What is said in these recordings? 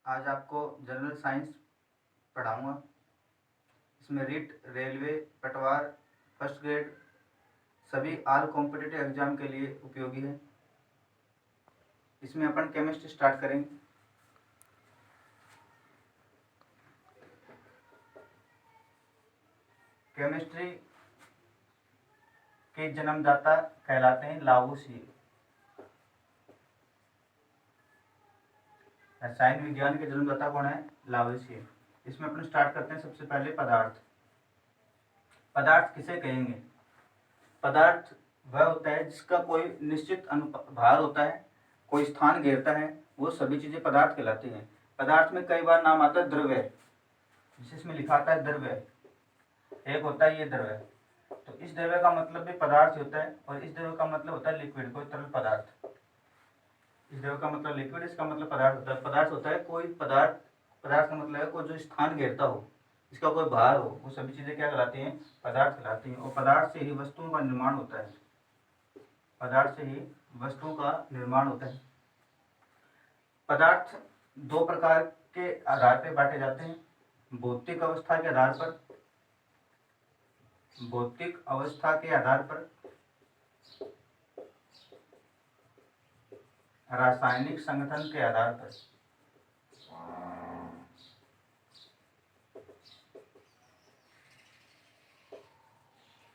आज आपको general science पढ़ाऊँगा। इसमें REET, railway, Patwar, first grade सभी ऑल कॉम्पिटिटिव एग्जाम के लिए उपयोगी है। इसमें अपन केमिस्ट्री स्टार्ट करेंगे। केमिस्ट्री के जन्मदाता कहलाते हैं लावोसिए। रसायन विज्ञान के जन्मदाता कौन है? लावोसिए। इसमें अपन स्टार्ट करते हैं सबसे पहले पदार्थ। पदार्थ किसे कहेंगे? पदार्थ वह होता है जिसका कोई निश्चित भार होता है, कोई स्थान घेरता है, वो सभी चीजें पदार्थ कहलाती हैं। पदार्थ में कई बार नाम आता है द्रव्य, जिसमें लिखा आता है द्रव्य। एक होता है ये द्रव्य, तो इस द्रव्य का मतलब भी पदार्थ होता है, और इस द्रव्य का मतलब होता है लिक्विड, कोई तरल पदार्थ। इस द्रव्य का मतलब लिक्विड, इसका मतलब पदार्थ होता है। पदार्थ होता है कोई पदार्थ, पदार्थ का मतलब है कोई जो स्थान घेरता हो, इसका कोई भार हो, वो सभी चीजें क्या कहलाती हैं? पदार्थ कहलाती हैं। और पदार्थ से ही वस्तुओं का निर्माण होता है। पदार्थ से ही वस्तुओं का निर्माण होता है। पदार्थ दो प्रकार के आधार पर बांटे जाते हैं। भौतिक अवस्था के आधार पर, भौतिक अवस्था के आधार पर, रासायनिक संगठन के आधार पर।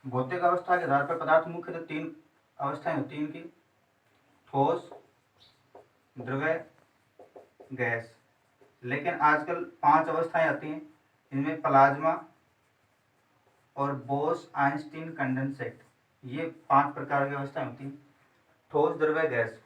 भौतिक अवस्था के आधार पर पदार्थ मुख्यतः तीन अवस्थाएं होती हैं इनकी: ठोस, द्रव्य, गैस। लेकिन आजकल 5 अवस्थाएं आती हैं। इनमें प्लाज्मा और बोस आइंस्टीन कंडेंसेट, ये 5 प्रकार की अवस्थाएं होती हैं। ठोस, द्रव्य, गैस।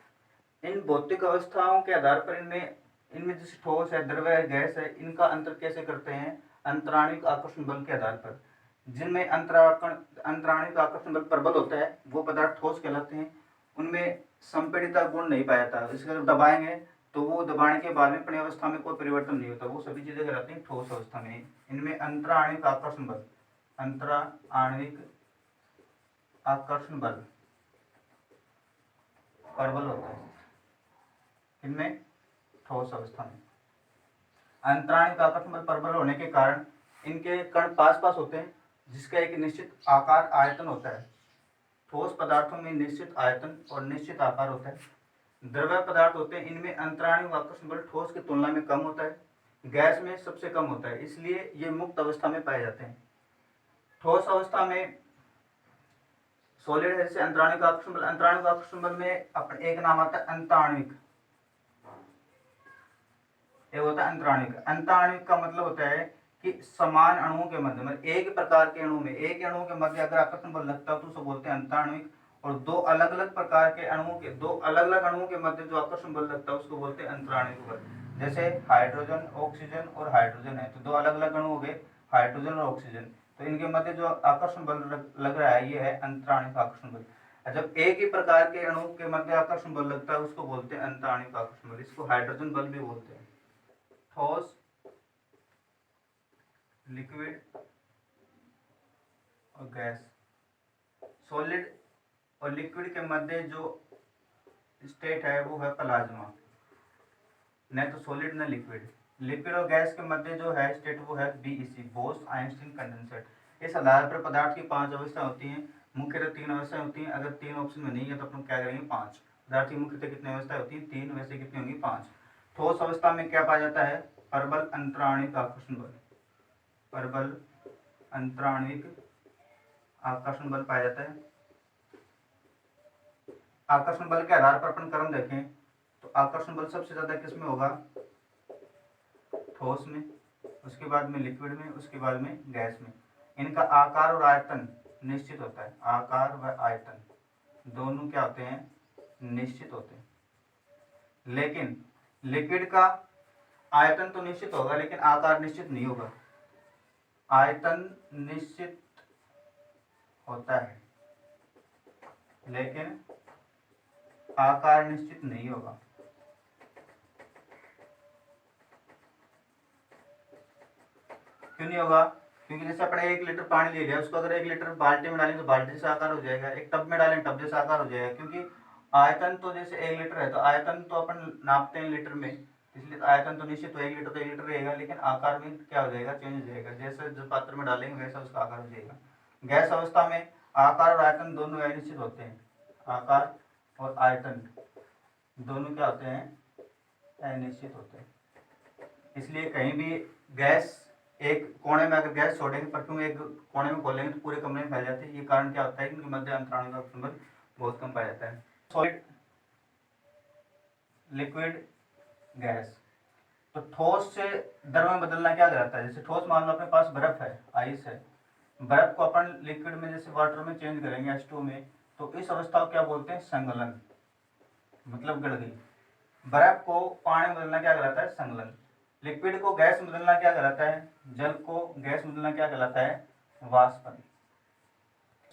इन भौतिक अवस्थाओं के आधार पर इनमें जैसे ठोस है, द्रव्य है, गैस है, इनका अंतर कैसे करते हैं? अंतराणिक आकर्षण बल के आधार पर। जिनमें अंतराणिक आकर्षण बल प्रबल होता है वो पदार्थ ठोस कहलाते हैं। उनमें संपीड़िता गुण नहीं पाया जाता, इसको जब दबाएंगे तो वो दबाने के बाद में अपनी अवस्था में कोई परिवर्तन नहीं होता, वो सभी चीजें कहलाती हैं ठोस अवस्था में। इनमें अंतराणिक आकर्षण बल, अंतराणिक आकर्षण बल प्रबल होता है इनमें ठोस अवस्था में। अंतराणिक आकर्षण बल प्रबल होने के कारण इनके कण पास पास होते हैं, जिसका एक निश्चित आकार आयतन होता है। ठोस पदार्थों में निश्चित आयतन और निश्चित आकार होता है। द्रव्य पदार्थ होते हैं, इनमें अंतराणिक आकर्षण बल ठोस की तुलना में कम होता है, गैस में सबसे कम होता है, इसलिए ये मुक्त अवस्था में पाए जाते हैं। ठोस अवस्था में सॉलिड है, जैसे अंतराणिक आकर्षण बल। अंतराणिक आकर्षण बल में अपने एक नाम आता है अंतराणिक, एक होता है अंतराणिक। अंतराणिक का मतलब होता है कि समान अणुओं के मध्य, मतलब एक प्रकार के अणु में, एक अणु के मध्य अगर आकर्षण बल लगता है तो उसको बोलते हैं अंतराणिक। और दो अलग अलग प्रकार के अणुओं के मध्य जो आकर्षण बल लगता है उसको बोलते हैं अंतराणिक बल। जैसे हाइड्रोजन, ऑक्सीजन और हाइड्रोजन है, तो दो अलग अलग अणु हो गए, हाइड्रोजन और ऑक्सीजन, तो इनके मध्य जो आकर्षण बल लग रहा है ये है अंतराणिक आकर्षण बल। जब एक ही प्रकार के अणु के मध्य आकर्षण बल लगता है उसको बोलते हैं अंतराणिक आकर्षण बल, इसको हाइड्रोजन बल भी बोलते हैं। ठोस, लिक्विड और गैस। सॉलिड और लिक्विड के मध्य जो स्टेट है वो है प्लाज्मा, न तो सॉलिड न लिक्विड। लिक्विड और गैस के मध्य जो है स्टेट वो है बीईसी, बोस आइंस्टीन कंडेंसेट। इस आधार पर पदार्थ की 5 अवस्थाएं होती हैं। मुख्यतः 3 अवस्थाएं होती हैं। अगर 3 ऑप्शन में नहीं है तो अपन क्या करेंगे? 5। पदार्थ की मुख्यतः कितनी अवस्थाएं होती हैं? 3, वैसे कितनी होंगी? 5। ठोस अवस्था में क्या पाया जाता है? प्रबल अंतराणिक आकर्षण बल, प्रबल अंतराणिक आकर्षण बल पाया जाता है। आकर्षण बल के आधार पर अपन क्रम देखें तो आकर्षण बल सबसे ज्यादा किसमें होगा? ठोस में, उसके बाद में लिक्विड में, उसके बाद में गैस में। इनका आकार और आयतन निश्चित होता है। आकार व आयतन दोनों क्या होते हैं? निश्चित होते हैं। लेकिन लिक्विड का आयतन तो निश्चित होगा लेकिन आकार निश्चित नहीं होगा। आयतन निश्चित होता है लेकिन आकार निश्चित नहीं होगा। क्यों नहीं होगा? क्योंकि जैसे अपने 1 लीटर पानी ले लिया, उसको अगर 1 लीटर बाल्टी में डालें तो बाल्टी जैसा आकार हो जाएगा, एक टब में डालें टब जैसा आकार हो जाएगा। क्योंकि आयतन तो जैसे 1 लीटर है तो आयतन तो अपन नापते हैं लीटर में, इसलिए आयतन तो निश्चित तो 1 लीटर तो 1 लीटर रहेगा, लेकिन आकार में क्या हो जाएगा, चेंज हो जाएगा। जैसे जो पात्र में डालेंगे वैसा उसका आकार हो जाएगा। गैस अवस्था में आकार और आयतन दोनों अनिश्चित होते हैं। आकार और आयतन दोनों क्या होते हैं, अनिश्चित होते हैं। इसलिए कहीं भी गैस एक कोने में अगर गैस छोड़ेंगे, परफ्यूम एक कोने में खोलेंगे तो पूरे कमरे में फैल जाती है। ये कारण क्या होता है कि इनके मध्य अंतराणु का संबंध बहुत कम पाया जाता है। Solid, liquid, gas. तो ठोस से द्रव में बदलना क्या कहलाता है? जैसे ठोस मान लो अपने पास बर्फ है, आइस है, बर्फ को अपन लिक्विड में जैसे वाटर में चेंज करेंगे H2 में, तो इस अवस्था को क्या बोलते हैं, संगलन, मतलब गड़ गई। बर्फ को पानी में बदलना क्या कहलाता है, संगलन। लिक्विड को गैस में बदलना क्या कहलाता है, जल को गैस में बदलना क्या कहलाता है, वाष्पन।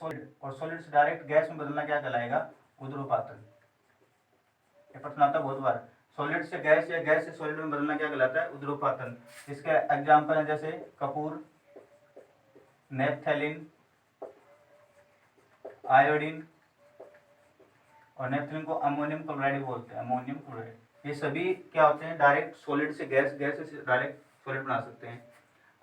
सॉलिड और सॉलिड से डायरेक्ट गैस में बदलना क्या कहलाएगा, उद्रोपातन। ये प्रश्न आता है बहुत बार। सॉलिड से गैस या गैस से सॉलिड में बदलना क्या कहलाता है, उद्रोपातन। इसके एग्जाम्पल है जैसे कपूर, नेपथेलिन, आयोडीन, और नेपथेलिन को अमोनियम क्लोराइड बोलते हैं, अमोनियम क्लोराइड। ये सभी क्या होते हैं, डायरेक्ट सॉलिड से गैस, गैस से डायरेक्ट सॉलिड बना सकते हैं।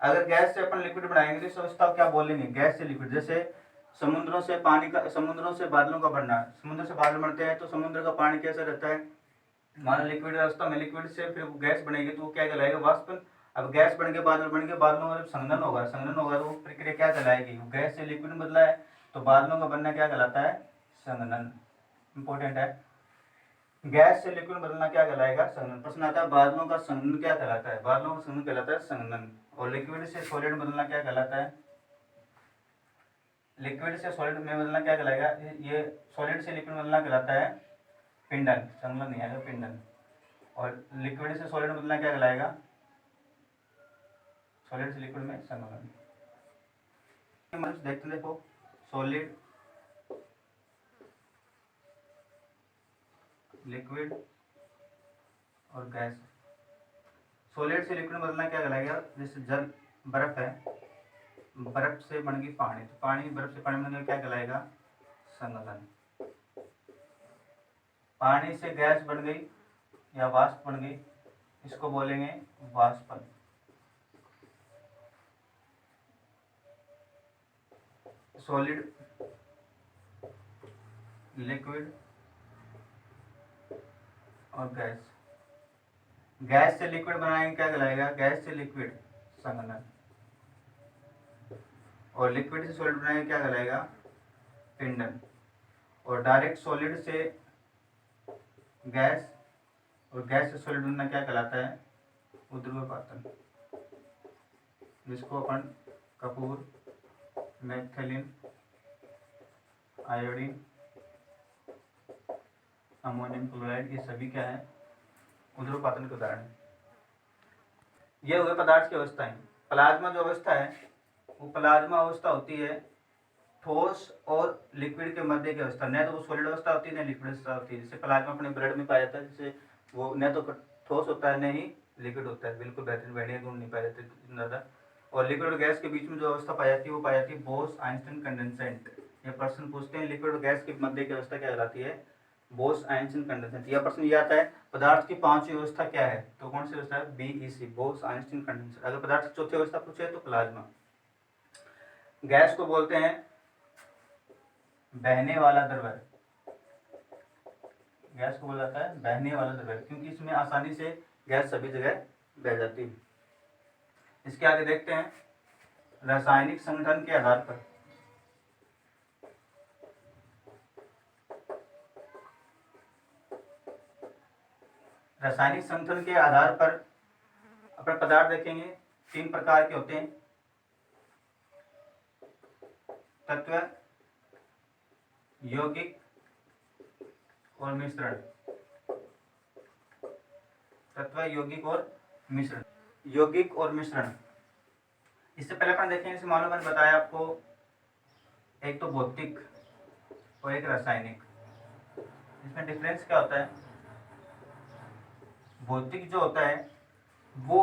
अगर गैस से अपन लिक्विड बनाएंगे तो इस अवस्था को क्या बोलेंगे, गैस से लिक्विड। जैसे समुद्रों से पानी का, समुद्रों से बादलों का बनना, समुद्र से बादल बनते हैं तो समुद्र का पानी कैसा रहता है, मान लो लिक्विड अवस्था में, लिक्विड से फिर गैस बनेगी तो वो क्या कहलाएगा, वाष्पन। अब गैस बन के बादल बन के, बादलों में जब संघनन होगा, संघनन होगा तो वो प्रक्रिया क्या कहलाएगी, गैस से लिक्विड में बदला है तो बादलों का बनना क्या कहलाता है, संघनन। इंपॉर्टेंट है, गैस से लिक्विड बदलना क्या कहलाएगा, संघनन। प्रश्न आता है बादलों का संघनन क्या कहलाता है, बादलों का संघनन कहलाता है संघनन। और लिक्विड से सॉलिड बदलना क्या कहलाता है, लिक्विड से सॉलिड में बदलना क्या कहलाएगा, ये सॉलिड से लिक्विड बदलना कहलाता है पिंडन, संघनन नहीं आएगा, पिंडन। और लिक्विड से सॉलिड में बदलना क्या कहलाएगा, सॉलिड से लिक्विड में संघनन। देखते देखो, सॉलिड, लिक्विड और गैस। सॉलिड से लिक्विड में बदलना क्या कहलाएगा, जैसे जल, बर्फ है, बर्फ से बन गई पानी, तो पानी बर्फ से पानी बन गया क्या कहलाएगा, संघनन। पानी से गैस बन गई या वाष्प बन गई, इसको बोलेंगे वाष्पन। सॉलिड, लिक्विड और गैस। गैस से लिक्विड बनाएंगे क्या कहलाएगा, गैस से लिक्विड, संघनन। और लिक्विड से सॉलिड बनाएंगे क्या कहलाएगा, पिंडन। और डायरेक्ट सॉलिड से गैस और गैस से सॉलिड बनना क्या कहलाता है, उद्रवपातन, जिसको अपन Kapoor, naphthalene, iodine, ammonium chloride, ये सभी क्या है, उद्रवपातन के उदाहरण है। ये हो गए पदार्थ की अवस्थाएं। प्लाज्मा जो अवस्था है वो प्लाज्मा अवस्था होती है ठोस और लिक्विड के मध्य की अवस्था। न तो वो सॉलिड अवस्था होती है न लिक्विड अवस्था होती है। जैसे प्लाज्मा अपने ब्लड में पाया जाता है, जैसे वो न तो ठोस होता है न ही लिक्विड होता है, बिल्कुल बेहतरीन बढ़िया गुण नहीं पाए जाते ज़्यादा। और लिक्विड और गैस के बीच में जो अवस्था पाई जाती है वो पाई जाती है बोस आइंस्टीन कंडेंसेंट। ये प्रश्न पूछते हैं लिक्विड और गैस के मध्य की अवस्था क्या कहलाती है, बोस आइंस्टीन कंडेंसेंट। यह प्रश्न ये आता है पदार्थ की पांचवी अवस्था क्या है, तो कौन सी अवस्था है, बीईसी, बोस आइंस्टीन कंडेंसेंट। अगर पदार्थ की चौथी अवस्था पूछे तो प्लाज्मा। गैस को बोलते हैं बहने वाला द्रव्य, गैस को बोला जाता है बहने वाला द्रव्य, क्योंकि इसमें आसानी से गैस सभी जगह बह जाती है। इसके आगे देखते हैं रासायनिक संगठन के आधार पर। रासायनिक संगठन के आधार पर अपने पदार्थ देखेंगे, तीन प्रकार के होते हैं, तत्व, यौगिक और मिश्रण। तत्व, यौगिक और मिश्रण। यौगिक और मिश्रण, इससे पहले अपन देखेंगे, जैसे मालूम मैंने बताया आपको, एक तो भौतिक और एक रासायनिक। इसमें डिफरेंस क्या होता है, भौतिक जो होता है वो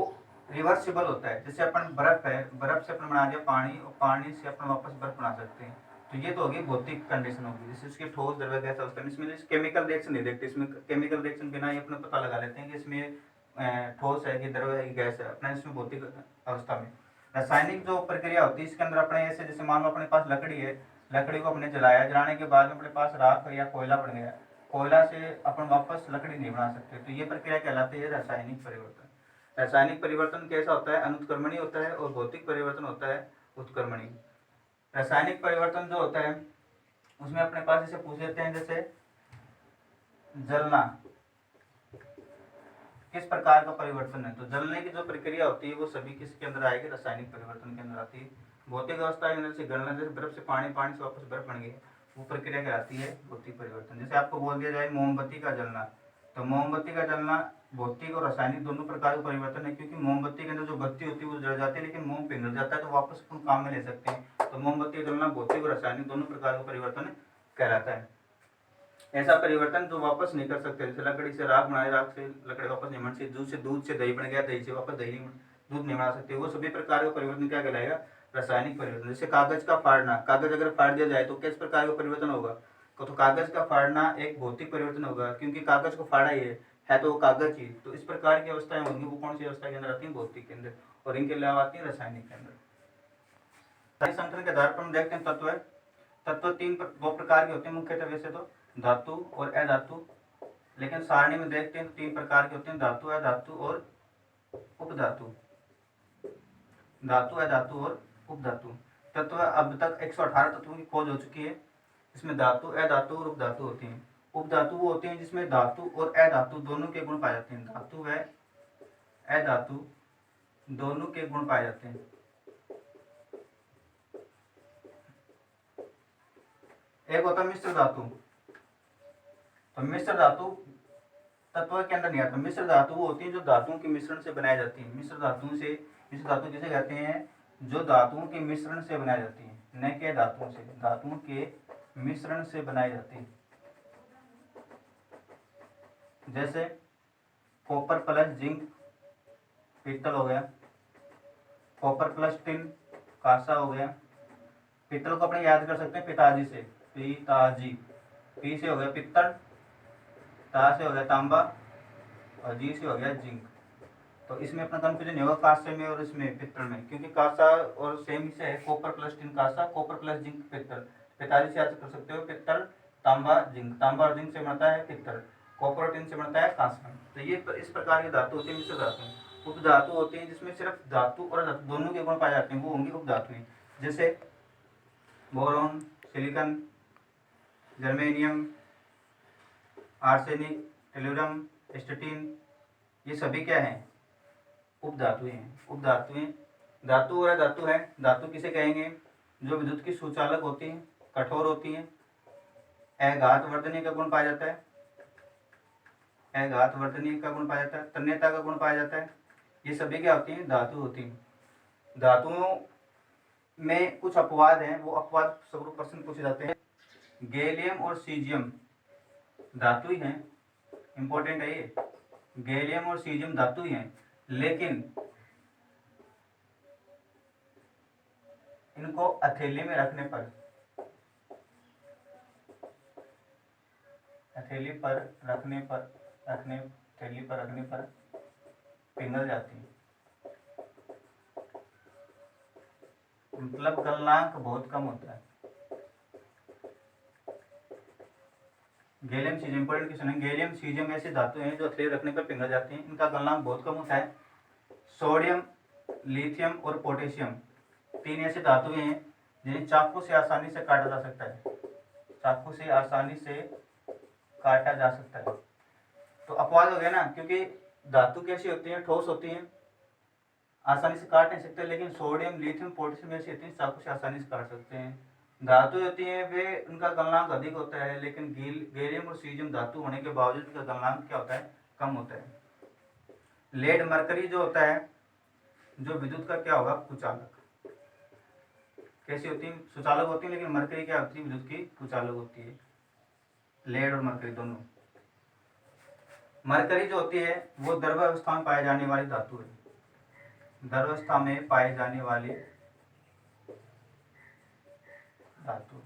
रिवर्सिबल होता है। जैसे अपन बर्फ है, बर्फ से अपन बना दिया पानी, और पानी से अपन वापस बर्फ बना सकते हैं, तो ये तो होगी भौतिक कंडीशन होगी। जैसे उसके ठोस, द्रव्य, गैस अवस्था। इसमें केमिकल रिएक्शन नहीं देखते, इसमें केमिकल रिएक्शन बिना ही अपने पता लगा लेते हैं कि इसमें ठोस है कि द्रव्य है कि गैस है, अपने इसमें भौतिक अवस्था में। रासायनिक जो प्रक्रिया होती है इसके अंदर अपने ऐसे, जैसे मान लो अपने पास लकड़ी है, लकड़ी को अपने जलाया, जलाने के बाद में अपने पास राख या कोयला बन गया, कोयला से अपन वापस लकड़ी नहीं बना सकते, तो ये प्रक्रिया कहलाती है रासायनिक परिवर्तन। रासायनिक परिवर्तन कैसा होता है? अनुत्क्रमणीय होता है, और भौतिक परिवर्तन होता है उत्क्रमणीय। रासायनिक परिवर्तन जो होता है उसमें अपने पास जैसे पूछ लेते हैं, जैसे जलना किस प्रकार का परिवर्तन है, तो जलने की जो प्रक्रिया होती है वो सभी किसके अंदर आएगी? रासायनिक परिवर्तन के अंदर आती है। भौतिक अवस्था के अंदर से गलना, जैसे बर्फ से पानी, पानी से वापस बर्फ बन गई, वो प्रक्रिया कहलाती है भौतिक परिवर्तन। जैसे आपको बोल दिया जाए मोमबत्ती का जलना, तो मोमबत्ती का जलना भौतिक और रासायनिक दोनों प्रकार का परिवर्तन है, क्योंकि मोमबत्ती के अंदर जो बत्ती होती है वो जल जाती है, लेकिन मोम पिघल जाता है तो वापस अपन काम में ले सकते हैं। तो मोमबत्ती का जलना भौतिक और रासायनिक दोनों प्रकार का परिवर्तन कहलाता है। ऐसा परिवर्तन जो वापस नहीं कर सकते, जैसे लकड़ी से राख बनाए, राख से लकड़ी वापस नहीं बन सकती, दूध से दही बन गया, दही से वापस दही दूध नहीं बना सकते, वो सभी प्रकार का परिवर्तन क्या कहलाएगा? रासायनिक परिवर्तन। जैसे कागज का फाड़ना, कागज अगर फाड़ दिया जाए तो किस प्रकार का परिवर्तन होगा? तो कागज का फाड़ना एक भौतिक परिवर्तन होगा, क्योंकि कागज को फाड़ा ही है तो वो कागज ही। तो इस प्रकार की अवस्थाएं होंगी, वो कौन सी अवस्था के अंदर आती है? भौतिक के अंदर, और इनके अलावा आती है रासायनिक के अंदर। संगठन के आधार पर हम देखते हैं तत्व है। तत्व दो प्रकार के होते हैं मुख्यतः, वैसे तो धातु और अधातु, लेकिन सारणी में देखते हैं तो 3 प्रकार के होते हैं, धातु, अधातु और उपधातु। धातु, अधातु और उपधातु। तत्व अब तक 118 तत्वों की खोज हो चुकी है, इसमें धातु, अधातु और उपधातु होती हैं। उपधातु वो होते हैं जिसमें धातु और अधातु दोनों के गुण पाए जाते हैं, धातु व अधातु दोनों के गुण पाए जाते हैं। एक होता है मिश्र धातु, तो मिश्र धातु तत्व के अंदर नहीं आता। मिश्र धातु वो होती है जो धातुओं के मिश्रण से बनाई जाती है। मिश्र धातु जिसे कहते हैं जो धातुओं के मिश्रण से बनाई जाती है, न कि धातुओं से, धातुओं के मिश्रण से बनाई जाती है। जैसे कॉपर प्लस जिंक पीतल हो गया, कॉपर प्लस टिन कांसा हो गया। पीतल को अपने याद कर सकते हैं पिताजी से, पिताजी, पी से हो गया पित्तल, ता से हो गया तांबा, और जी से हो गया जिंक। तो इसमें अपना कंफ्यूजन होगा कांसे में और इसमें पित्तल में, क्योंकि कांसा और सेम से है, कॉपर प्लस टिन कांसा, कॉपर प्लस जिंक पित्तल। पिताजी से याद कर सकते हो पित्तल, तांबा, जिंक। तांबा और जिंक से बनता है पित्तल, कॉपर और टिन से बनता है कांसा। तो ये इस प्रकार की धातु होती है मिश्र धातु। उपधातु होती है जिसमें सिर्फ धातु और धातु दोनों के गुण पाए जाते हैं, वो होंगी उपधातु। जैसे boron, silicon, germanium, arsenic, tellurium, astatine, ये सभी क्या हैं? उपधातुएं हैं। उपधातुएं धातु और अधातु है। धातु किसे कहेंगे? जो विद्युत की सुचालक होती है, कठोर होती है, अघात वर्धनीय का गुण पाया जाता है, अघात वर्धनीय का गुण पाया जाता है, तन्यता का गुण पाया जाता है। ये सभी क्या होती हैं? धातु होती हैं। धातुओं में कुछ अपवाद हैं, वो अपवाद स्वरूप प्रश्न पूछे जाते हैं। गैलियम और सीजियम धातु ही हैं, इंपॉर्टेंट है ये। गैलियम और सीजियम धातु ही हैं, लेकिन इनको हथेली में रखने पर, हथेली पर रखने पर पिघल जाती है, मतलब गलनांक बहुत कम होता है। गैलियम सीजियम इंपॉर्टेंट क्वेश्चन है। गैलियम सीजियम ऐसी धातु हैं जो हथेली रखने पर पिघल जाती हैं, इनका गलनांक बहुत कम होता है। सोडियम, लिथियम और पोटेशियम 3 ऐसी धातुएं हैं जिन्हें चाकू से आसानी से काटा जा सकता है, चाकू से आसानी से काटा जा सकता है। तो अपवाद हो गया ना, क्योंकि धातु कैसी होती है? ठोस होती है, आसानी से काट नहीं सकते, लेकिन सोडियम, लिथियम, पोटेशियम ऐसी होती है चाकू से आसानी से काट सकते हैं। धातु होती है वे उनका गलनांक अधिक होता है, लेकिन गैलियम और सीजियम धातु होने के बावजूद उनका गलनांक क्या होता है? कम होता है। लेड मरकरी जो होता है, जो विद्युत का क्या होगा? कुचालक। कैसी होती है? सुचालक होती है, लेकिन मरकरी क्या होती है? विद्युत की कुचालक होती है। लेड और मरकरी दोनों। मरकरी जो होती है वो द्रव्यावस्था में पाए जाने वाली धातु है, द्रव्यावस्था में पाए जाने वाली धातु।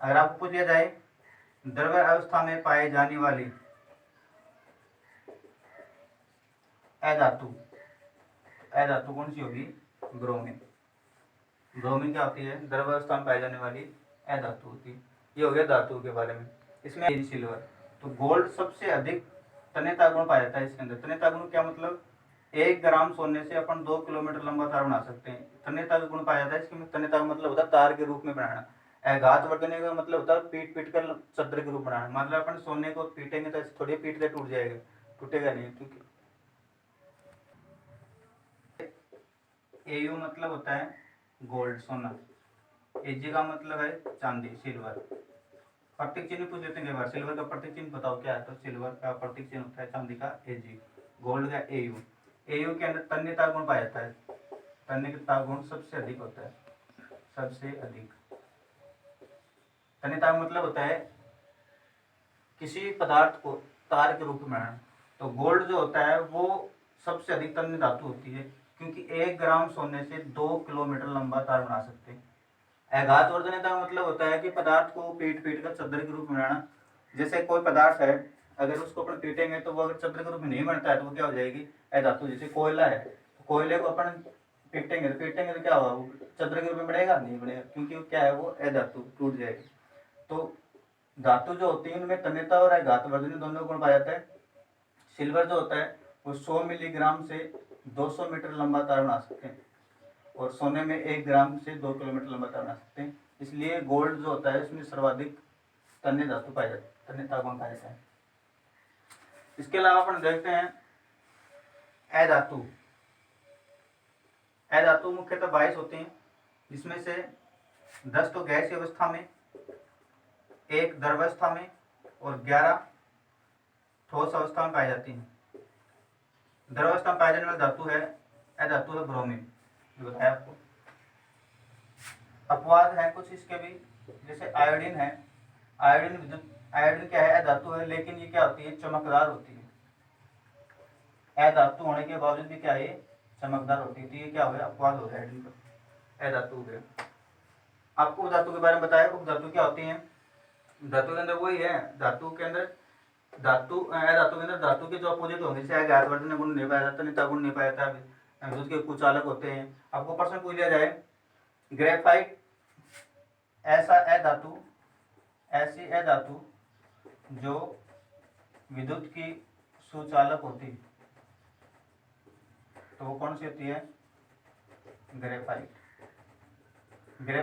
अगर आपको पूछ लिया जाए द्रव्य अवस्था में पाए जाने वाली अधातु कौन सी होगी? ब्रोमीन। ब्रोमीन क्या होती है? द्रव अवस्था में पाई जाने वाली अधातु होती है। ये हो गया धातु के बारे में। इसमें सिल्वर। तो गोल्ड सबसे अधिक तन्यता गुण पाया जाता है इसके अंदर। तन्यता गुण क्या मतलब? 1 ग्राम सोने से अपन 2 किलोमीटर लंबा तार बना सकते हैं। तन्यता का गुण पाया जाता है इसमें। तन्यता का मतलब होता है तार के रूप में बनाना। घात वर्धने का मतलब होता है पीट पीट कर चद्र के रूप बनाना। मतलब अपन सोने को पीटेंगे तो ऐसे थोड़ी पीट के टूट जाएगा, टूटेगा नहीं। क्योंकि एयू मतलब होता है गोल्ड, सोना। एजी का मतलब है चांदी, सिल्वर। प्रतीक चिन्ह पूछ लेते हैं कई बार। सिल्वर का प्रतीक चिन्ह बताओ क्या है? तो सिल्वर का प्रतीक चिन्ह होता है चांदी का एजी, गोल्ड का एयू। एयू के अंदर तन्यता गुण पाया जाता है। तन्यता गुण सबसे अधिक होता है, सबसे अधिक। तन्यता मतलब होता है किसी पदार्थ को तार के रूप में बनाना। तो गोल्ड जो होता है वो सबसे अधिक तन्य धातु होती है, क्योंकि 1 ग्राम सोने से 2 किलोमीटर लंबा तार बना सकते हैं। आघात वर्धनता का मतलब होता है कि पदार्थ को पीट पीट कर चद्र के रूप में बनाना। जैसे कोई पदार्थ है, अगर उसको अपन पीटेंगे तो वो अगर चद्र के रूप में नहीं बनता है तो वो क्या हो जाएगी? अधातु। जैसे कोयला है, तो कोयले को अपन पीटेंगे तो क्या होगा? वो चद्र के रूप में बनेगा? नहीं बनेगा, क्योंकि वो क्या है? वो अधातु, टूट जाएगी। तो धातु जो होती है उनमें तन्यता और आघात वर्धन दोनों गुण पाया जाता है। सिल्वर जो होता है वो 100 मिलीग्राम से 200 मीटर लंबा तार बना सकते हैं, और सोने में 1 ग्राम से 2 किलोमीटर लंबा तार बना सकते हैं। इसलिए गोल्ड जो होता है उसमें सर्वाधिक तन्य धातु पाया जाता है, तन्यता गुण पाया जाता है। इसके अलावा अपन देखते हैं अधातु। अधातु मुख्यतः 22 होते हैं, जिसमें से 10 तो गैसीय अवस्था में, 1 द्रवावस्था में और 11 ठोस अवस्था में पाई जाती है। द्रवावस्था में पाए जाने वाली धातु है अधातु है ब्रोमीन, जो बताया आपको। अपवाद है कुछ इसके भी, जैसे आयोडीन है। आयोडीन क्या है? अधातु है, लेकिन ये क्या होती है? चमकदार होती है। अधातु होने के बावजूद भी क्या है? चमकदार होती है। तो ये क्या हो गया? अपवाद हो गया आयोडीन का, अधातु हो गया। आपको धातु के बारे में बताया। उपधातु क्या होती है? धातु के अंदर वही है, धातु के अंदर धातु के अंदर धातु के जो अपोजिट होंगे, जैसे आघातवर्धन गुण नहीं पाया जाता, तन्यता गुण नहीं पाया जाता, विद्युत के कुचालक होते हैं। आपको प्रश्न पूछ लिया जाए, ग्रेफाइट ऐसा अधातु, ऐसी अधातु जो विद्युत की सुचालक होती, तो वो कौन सी होती है? ग्रेफाइट।